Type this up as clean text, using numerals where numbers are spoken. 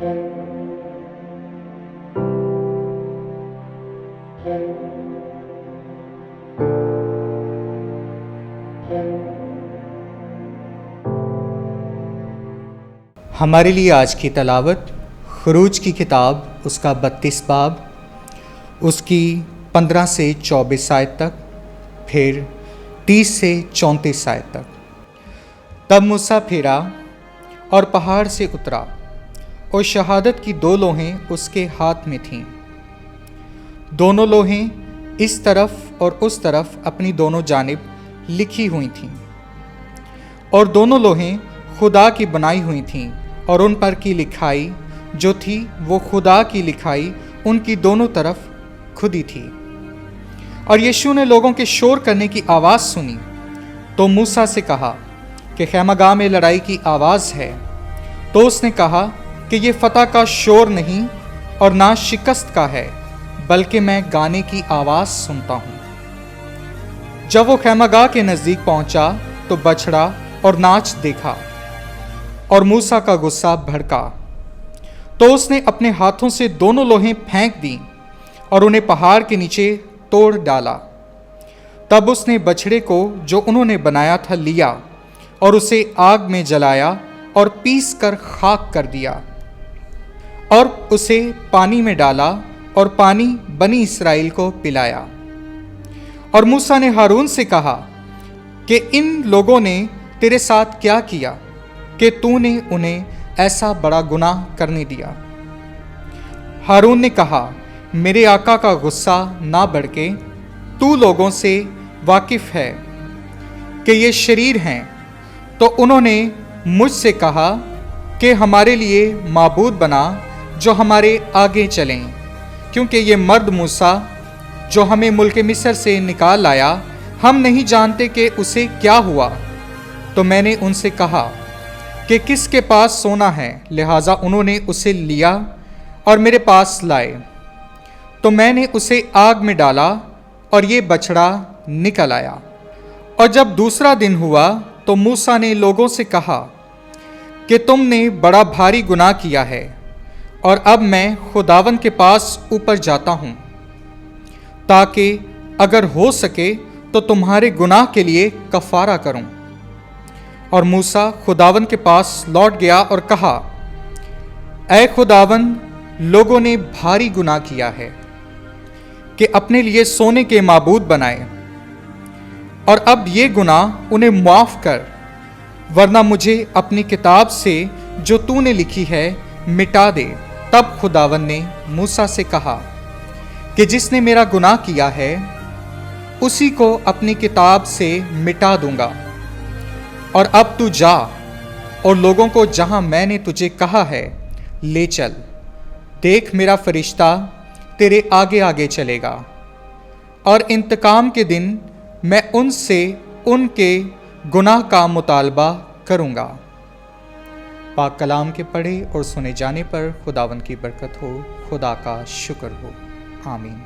हमारे लिए आज की तलावत खरूज की किताब उसका 32 बाब, उसकी 15 से 24 आयत तक, फिर 30 से 34 आयत तक। तब मूसा फिरा और पहाड़ से उतरा और शहादत की 2 लोहें उसके हाथ में थीं। दोनों लोहें इस तरफ और उस तरफ अपनी दोनों जानिब लिखी हुई थीं, और दोनों लोहें खुदा की बनाई हुई थीं, और उन पर की लिखाई जो थी वो खुदा की लिखाई उनकी दोनों तरफ खुदी थी। और यीशु ने लोगों के शोर करने की आवाज़ सुनी तो मूसा से कहा कि खैमागाह में लड़ाई की आवाज़ है। तो उसने कहा कि ये फतह का शोर नहीं और ना शिकस्त का है, बल्कि मैं गाने की आवाज़ सुनता हूँ। जब वो खैमागाह के नज़दीक पहुँचा तो बछड़ा और नाच देखा, और मूसा का गुस्सा भड़का। तो उसने अपने हाथों से दोनों लोहें फेंक दी और उन्हें पहाड़ के नीचे तोड़ डाला। तब उसने बछड़े को जो उन्होंने बनाया था लिया और उसे आग में जलाया और पीस कर खाक कर दिया, और उसे पानी में डाला और पानी बनी इस्राएल को पिलाया। और मूसा ने हारून से कहा कि इन लोगों ने तेरे साथ क्या किया कि तूने उन्हें ऐसा बड़ा गुनाह करने दिया। हारून ने कहा, मेरे आका का गुस्सा ना बढ़के तू लोगों से वाकिफ है कि ये शरीर हैं। तो उन्होंने मुझसे कहा कि हमारे लिए माबूद बना जो हमारे आगे चलें, क्योंकि ये मर्द मूसा जो हमें मुल्क मिस्र से निकाल लाया, हम नहीं जानते कि उसे क्या हुआ। तो मैंने उनसे कहा कि किसके पास सोना है, लिहाजा उन्होंने उसे लिया और मेरे पास लाए। तो मैंने उसे आग में डाला और ये बछड़ा निकल आया। और जब दूसरा दिन हुआ तो मूसा ने लोगों से कहा कि तुमने बड़ा भारी गुनाह किया है, और अब मैं खुदावन के पास ऊपर जाता हूँ, ताकि अगर हो सके तो तुम्हारे गुनाह के लिए कफारा करूँ। और मूसा खुदावन के पास लौट गया और कहा, ऐ खुदावन, लोगों ने भारी गुनाह किया है कि अपने लिए सोने के माबूद बनाए, और अब ये गुनाह उन्हें माफ़ कर, वरना मुझे अपनी किताब से जो तूने लिखी है मिटा दे। तब खुदावन ने मूसा से कहा कि जिसने मेरा गुनाह किया है उसी को अपनी किताब से मिटा दूंगा। और अब तू जा और लोगों को जहां मैंने तुझे कहा है ले चल। देख, मेरा फरिश्ता तेरे आगे आगे चलेगा, और इंतकाम के दिन मैं उनसे उनके गुनाह का मुतालबा करूँगा। पाक कलाम के पढ़े और सुने जाने पर खुदावन की बरकत हो। खुदा का शुक्र हो। आमीन।